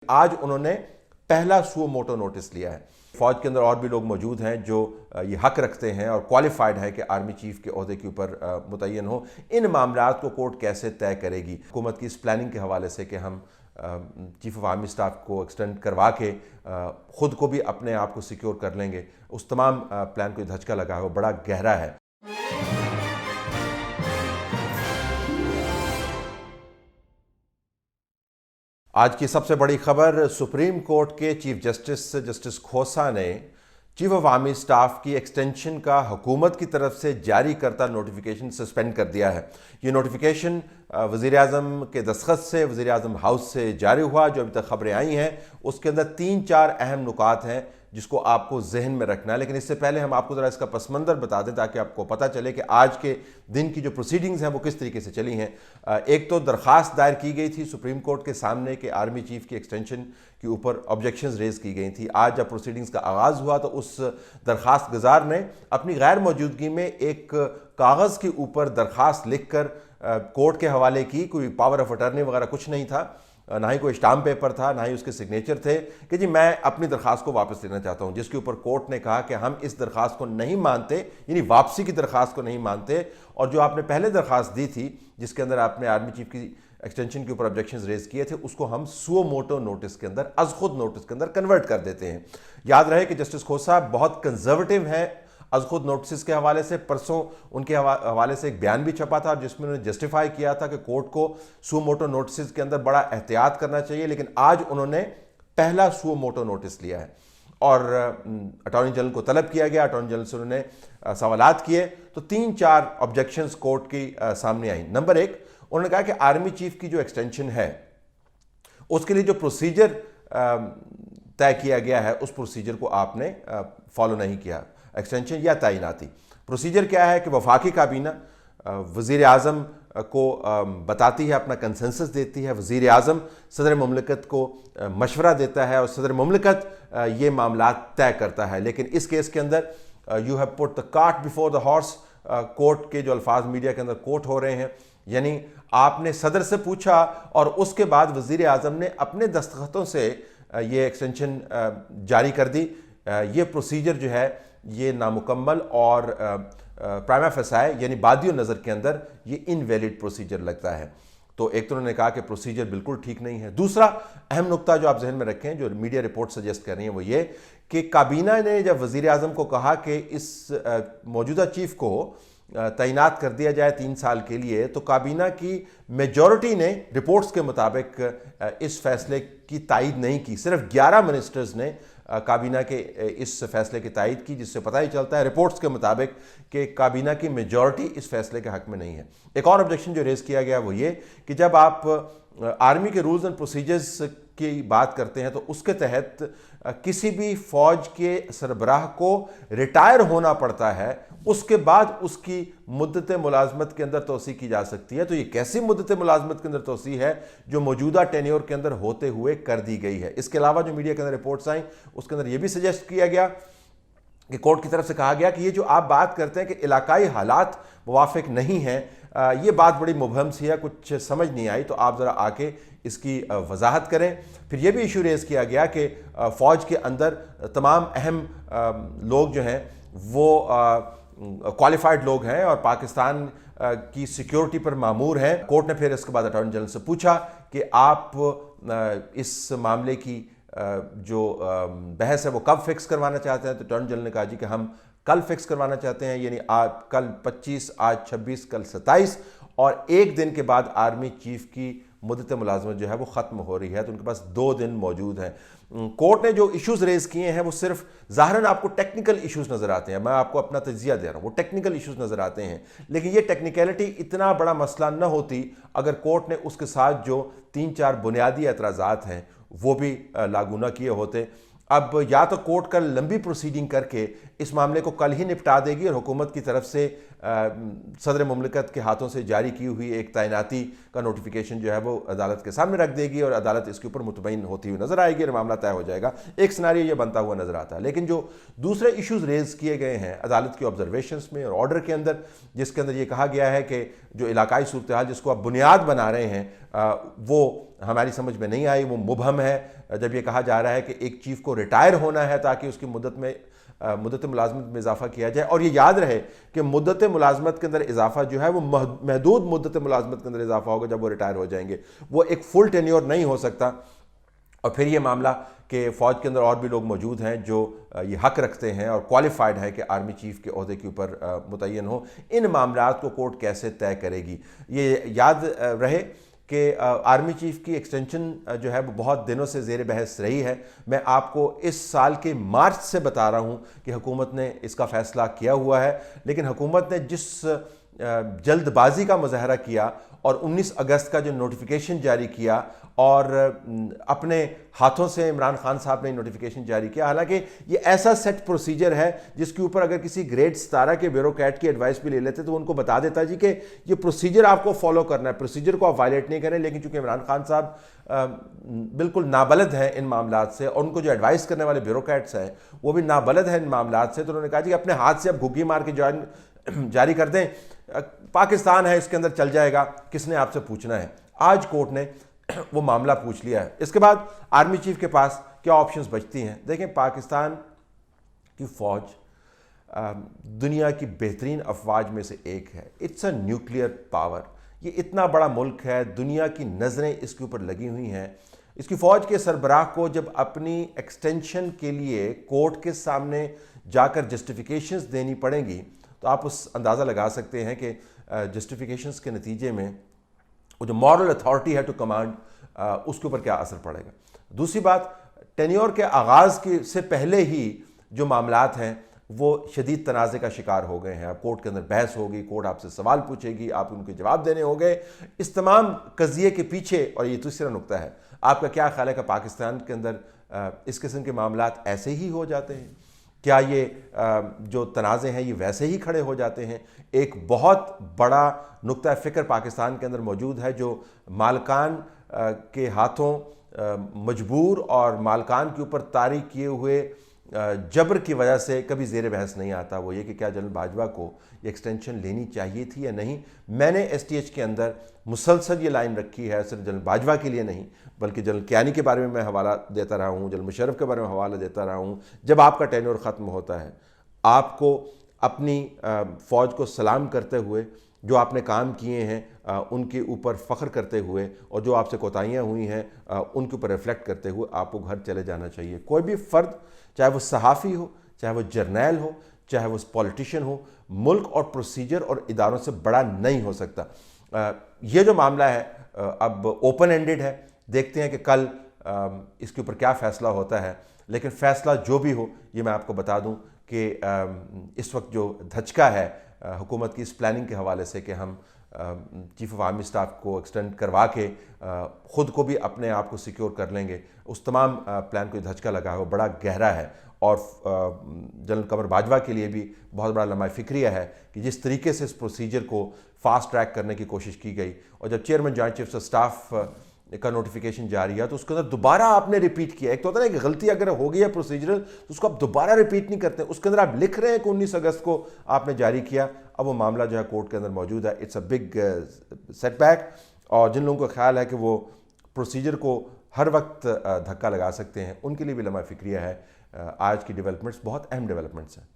आज उन्होंने पहला सुओ मोटो नोटिस लिया है। फौज के अंदर और भी लोग मौजूद हैं जो ये हक रखते हैं और क्वालिफाइड है कि आर्मी चीफ के ओहदे के ऊपर मुतय्यन हो। इन मामलात को कोर्ट कैसे तय करेगी? हुकूमत की इस प्लानिंग के हवाले से कि हम चीफ ऑफ आर्मी स्टाफ को एक्सटेंड करवा के ख़ुद को भी अपने आप को सिक्योर कर लेंगे, उस तमाम प्लान को धचका लगा है वो बड़ा गहरा है। आज की सबसे बड़ी खबर, सुप्रीम कोर्ट के चीफ जस्टिस खोसा ने चीफ ऑफ आर्मी स्टाफ की एक्सटेंशन का हुकूमत की तरफ से जारी करता नोटिफिकेशन सस्पेंड कर दिया है। ये नोटिफिकेशन वज़ीर आज़म के दस्तखत से वज़ीर आज़म हाउस से जारी हुआ। जो अभी तक खबरें आई हैं उसके अंदर 3-4 अहम नुकात हैं जिसको आपको जहन में रखना है। लेकिन इससे पहले हम आपको ज़रा इसका पस मंज़र बता दें ताकि आपको पता चले कि आज के दिन की जो प्रोसीडिंग्स हैं वो किस तरीके से चली हैं। एक तो दरख्वास्त दायर की गई थी सुप्रीम कोर्ट के सामने कि आर्मी चीफ की एक्सटेंशन के ऊपर ऑब्जेक्शंस रेज की गई थी। आज जब प्रोसीडिंग्स का आगाज़ हुआ तो उस दरख्वास्त गुजार ने अपनी गैर मौजूदगी में एक कागज़ के ऊपर दरख्वास्त लिख कर कोर्ट के हवाले की। कोई पावर ऑफ अटर्नी वगैरह कुछ नहीं था, ना ही कोई स्टाम्प पेपर था, ना ही उसके सिग्नेचर थे कि जी मैं अपनी दरख्वास्त को वापस लेना चाहता हूं। जिसके ऊपर कोर्ट ने कहा कि हम इस दरख्वास्त को नहीं मानते, यानी वापसी की दरख्वास्त को नहीं मानते, और जो आपने पहले दरख्वास्त दी थी जिसके अंदर आपने आर्मी चीफ की एक्सटेंशन के ऊपर ऑब्जेक्शंस रेज किए थे, उसको हम सुओ मोटो नोटिस के अंदर, अज खुद नोटिस के अंदर कन्वर्ट कर देते हैं। याद रहे कि जस्टिस खोसा बहुत कंजर्वेटिव हैं अज खुद नोटिस के हवाले से। परसों उनके हवाले से एक बयान भी छपा था जिसमें उन्होंने जस्टिफाई किया था कि कोर्ट को सुओ मोटो नोटिस के अंदर बड़ा एहतियात करना चाहिए। लेकिन आज उन्होंने पहला सुओ मोटो नोटिस लिया है और अटॉर्नी जनरल को तलब किया गया। अटॉर्नी जनरल से उन्होंने सवालात किए तो 3-4 ऑब्जेक्शंस कोर्ट की सामने आई। नंबर 1, उन्होंने कहा कि आर्मी चीफ की जो एक्सटेंशन है उसके लिए जो प्रोसीजर तय किया गया है उस प्रोसीजर को आपने फॉलो नहीं किया। एक्सटेंशन या तैनाती प्रोसीजर क्या है कि वफाकी काबीना वज़ीर आज़म को बताती है, अपना कंसेंसस देती है, वज़ीर आज़म सदर मुमलिकत को मशवरा देता है और सदर मुमलिकत ये मामला तय करता है। लेकिन इस केस के अंदर you have put the cart before the horse. Court के जो अल्फाज मीडिया के अंदर कोर्ट हो रहे हैं, यानी आपने सदर से पूछा और उसके बाद वज़ीर आज़म ने अपने दस्तखतों से ये एक्सटेंशन जारी कर दी। ये प्रोसीजर जो है ये नामुकम्मल और प्राइमा फेसाई यानी बादियो नज़र के अंदर ये इनवैलिड प्रोसीजर लगता है। तो एक तो उन्होंने कहा कि प्रोसीजर बिल्कुल ठीक नहीं है। दूसरा अहम नुक्ता जो आप जहन में रखें, जो मीडिया रिपोर्ट सजेस्ट कर रही हैं, वो ये कि काबीना ने जब वज़ीर आज़म को कहा कि इस मौजूदा चीफ को तैनात कर दिया जाए 3 साल के लिए, तो काबीना की मेजॉरिटी ने रिपोर्ट्स के मुताबिक इस फैसले की तायद नहीं की। सिर्फ 11 मिनिस्टर्स ने काबीना के इस फैसले की तायद की, जिससे पता ही चलता है रिपोर्ट्स के मुताबिक कि काबीना की मेजॉरिटी इस फैसले के हक में नहीं है। एक और ऑब्जेक्शन जो रेज़ किया गया वो ये कि जब आप आर्मी के रूल्स एंड प्रोसीजर्स की बात करते हैं तो उसके तहत किसी भी फौज के सरबराह को रिटायर होना पड़ता है, उसके बाद उसकी मुद्दत मुलाजमत के अंदर तोसी की जा सकती है। तो ये कैसी मुद्दत मुलाजमत के अंदर तोसी है जो मौजूदा टेन्योर के अंदर होते हुए कर दी गई है। इसके अलावा जो मीडिया के अंदर रिपोर्ट्स आई उसके अंदर यह भी सजेस्ट किया गया कि कोर्ट की तरफ से कहा गया कि ये जो आप बात करते हैं कि इलाकाई हालात मुवाफिक नहीं हैं, ये बात बड़ी मुबहम सी है, कुछ समझ नहीं आई, तो आप ज़रा आके इसकी वजाहत करें। फिर यह भी इशू रेज़ किया गया कि फ़ौज के अंदर तमाम अहम लोग जो हैं वो क्वालिफाइड लोग हैं और पाकिस्तान की सिक्योरिटी पर मामूर हैं। कोर्ट ने फिर इसके बाद अटॉर्नी जनरल से पूछा कि आप इस मामले की जो बहस है वो कब फिक्स करवाना चाहते हैं। तो अटॉर्नी जनरल ने कहा जी कि हम कल फिक्स करवाना चाहते हैं, यानी आज कल 25, आज 26, कल 27, और एक दिन के बाद आर्मी चीफ की मुद्दत मुलाजमत जो है वो ख़त्म हो रही है, तो उनके पास 2 दिन मौजूद हैं। कोर्ट ने जो इश्यूज़ रेज़ किए हैं वो सिर्फ ज़ाहिरन आपको टेक्निकल इश्यूज़ नज़र आते हैं, मैं आपको अपना तजिया दे रहा हूँ, वो टेक्निकल इश्यूज़ नज़र आते हैं। लेकिन ये टेक्निकलिटी इतना बड़ा मसला न होती अगर कोर्ट ने उसके साथ जो 3-4 बुनियादी एतराज़ात हैं वो भी लागू न किए होते। अब या तो कोर्ट कल लंबी प्रोसीडिंग करके इस मामले को कल ही निपटा देगी और हुकूमत की तरफ से सदर मुमलिकत के हाथों से जारी की हुई एक तैनाती का नोटिफिकेशन जो है वो अदालत के सामने रख देगी और अदालत इसके ऊपर मुतमईन होती हुई नजर आएगी और मामला तय हो जाएगा। एक सिनारियो ये बनता हुआ नजर आता है। लेकिन जो दूसरे इश्यूज रेज किए गए हैं अदालत के ऑब्जर्वेशंस में और ऑर्डर के अंदर, जिसके अंदर ये कहा गया है कि जो इलाकाई सूरत हाल जिसको आप बुनियाद बना रहे हैं वो हमारी समझ में नहीं आई, वो मुबहम है। जब ये कहा जा रहा है कि एक चीफ को रिटायर होना है ताकि उसकी मुद्दत मुलाजमत में इजाफा किया जाए, और ये याद रहे कि मुद्दत मुलाजमत के अंदर इजाफा जो है वो महदूद मुद्दत मुलाजमत के अंदर इजाफा होगा जब वो रिटायर हो जाएंगे, वो एक फुल टेन्योर नहीं हो सकता। और फिर ये मामला कि फ़ौज के अंदर और भी लोग मौजूद हैं जो ये हक रखते हैं और क्वालिफाइड है कि आर्मी चीफ़ के ओहदे के ऊपर मुतय्यन हो, इन मामलात को कोर्ट कैसे तय करेगी। ये याद रहे कि आर्मी चीफ़ की एक्सटेंशन जो है वो बहुत दिनों से ज़ेर बहस रही है। मैं आपको इस साल के मार्च से बता रहा हूँ कि हुकूमत ने इसका फ़ैसला किया हुआ है, लेकिन हुकूमत ने जिस जल्दबाजी का मुजाहरा किया और 19 अगस्त का जो नोटिफिकेशन जारी किया और अपने हाथों से इमरान खान साहब ने नोटिफिकेशन जारी किया, हालांकि ये ऐसा सेट प्रोसीजर है जिसके ऊपर अगर किसी ग्रेड 17 के ब्यूरोक्रेट की एडवाइस भी ले लेते तो उनको बता देता जी कि ये प्रोसीजर आपको फॉलो करना है, प्रोसीजर को आप वायलेट नहीं करें। लेकिन चूंकि इमरान खान साहब बिल्कुल नाबलद हैं इन मामलात से और उनको जो एडवाइस करने वाले ब्यूरोक्रेट्स हैं वो भी नाबलद हैं इन मामलात से, तो उन्होंने कहा जी अपने हाथ से अब घुग्गी मार के जारी कर दें, पाकिस्तान है इसके अंदर चल जाएगा, किसने आपसे पूछना है। आज कोर्ट ने वो मामला पूछ लिया है। इसके बाद आर्मी चीफ के पास क्या ऑप्शंस बचती हैं। देखें, पाकिस्तान की फ़ौज दुनिया की बेहतरीन अफवाज में से एक है। It's a nuclear power. ये इतना बड़ा मुल्क है, दुनिया की नज़रें इसके ऊपर लगी हुई हैं। इसकी फ़ौज के सरबराह को जब अपनी एक्सटेंशन के लिए कोर्ट के सामने जाकर जस्टिफिकेशंस देनी पड़ेंगी तो आप उस अंदाज़ा लगा सकते हैं कि जस्टिफिकेशंस के नतीजे में वो जो मॉरल अथॉरिटी है टू कमांड उसके ऊपर क्या असर पड़ेगा। दूसरी बात, टेन्योर के आगाज़ के से पहले ही जो मामलात हैं वो शदीद तनाज़े का शिकार हो गए हैं। अब कोर्ट के अंदर बहस होगी, कोर्ट आपसे सवाल पूछेगी, आप उनके जवाब देने होंगे। इस तमाम कज़िये के पीछे, और ये दूसरा नुक्ता है, आपका क्या ख्याल है कि पाकिस्तान के अंदर इस किस्म के मामलात ऐसे ही हो जाते हैं? क्या ये जो तनाज़े हैं ये वैसे ही खड़े हो जाते हैं? एक बहुत बड़ा नुक्ता फ़िक्र पाकिस्तान के अंदर मौजूद है जो मालकान के हाथों मजबूर और मालकान के ऊपर तारी किए हुए जबर की वजह से कभी ज़ेर बहस नहीं आता। वो ये कि क्या जनरल बाजवा को ये एक्सटेंशन लेनी चाहिए थी या नहीं। मैंने STH के अंदर मुसलसल ये लाइन रखी है, सिर्फ जनरल बाजवा के लिए नहीं बल्कि जनरल कियानी के बारे में मैं हवाला देता रहा हूँ, जनरल मुशर्रफ के बारे में हवाला देता रहा हूँ। जब आपका टेन्योर ख़त्म होता है, आपको अपनी फ़ौज को सलाम करते हुए, जो आपने काम किए हैं उनके ऊपर फ़ख्र करते हुए और जो आपसे कोताहियाँ हुई हैं उनके ऊपर रिफ्लेक्ट करते हुए आपको घर चले जाना चाहिए। कोई भी फ़र्द, चाहे वो सहाफ़ी हो, चाहे वो जर्नैल हो, चाहे वो पॉलिटिशियन हो, मुल्क और प्रोसीजर और इदारों से बड़ा नहीं हो सकता। ये जो मामला है अब ओपन एंडेड है, देखते हैं कि कल इसके ऊपर क्या फ़ैसला होता है। लेकिन फ़ैसला जो भी हो, ये मैं आपको बता दूं कि इस वक्त जो धचका है हुकूमत की इस प्लानिंग के हवाले से कि हम चीफ़ ऑफ आर्मी स्टाफ को एक्सटेंड करवा के ख़ुद को भी अपने आप को सिक्योर कर लेंगे, उस तमाम प्लान को धचका लगा है वो बड़ा गहरा है। और जनरल कमर बाजवा के लिए भी बहुत बड़ा लम्हा फ़िक्रिया है कि जिस तरीके से इस प्रोसीजर को फास्ट ट्रैक करने की कोशिश की गई और जब chairman joint chiefs of staff का नोटिफिकेशन जारी है तो उसके अंदर दोबारा आपने रिपीट किया। एक तो होता है ना कि गलती अगर हो गई है प्रोसीजरल तो उसको आप दोबारा रिपीट नहीं करते। उसके अंदर आप लिख रहे हैं कि 19 अगस्त को आपने जारी किया। अब वो मामला जो है कोर्ट के अंदर मौजूद है। It's a big setback. और जिन लोगों को ख्याल है कि वो प्रोसीजर को हर वक्त धक्का लगा सकते हैं, उनके लिए भी लम्हा फ़िक्रिया है। आज की डेवलपमेंट्स बहुत अहम डेवलपमेंट्स हैं।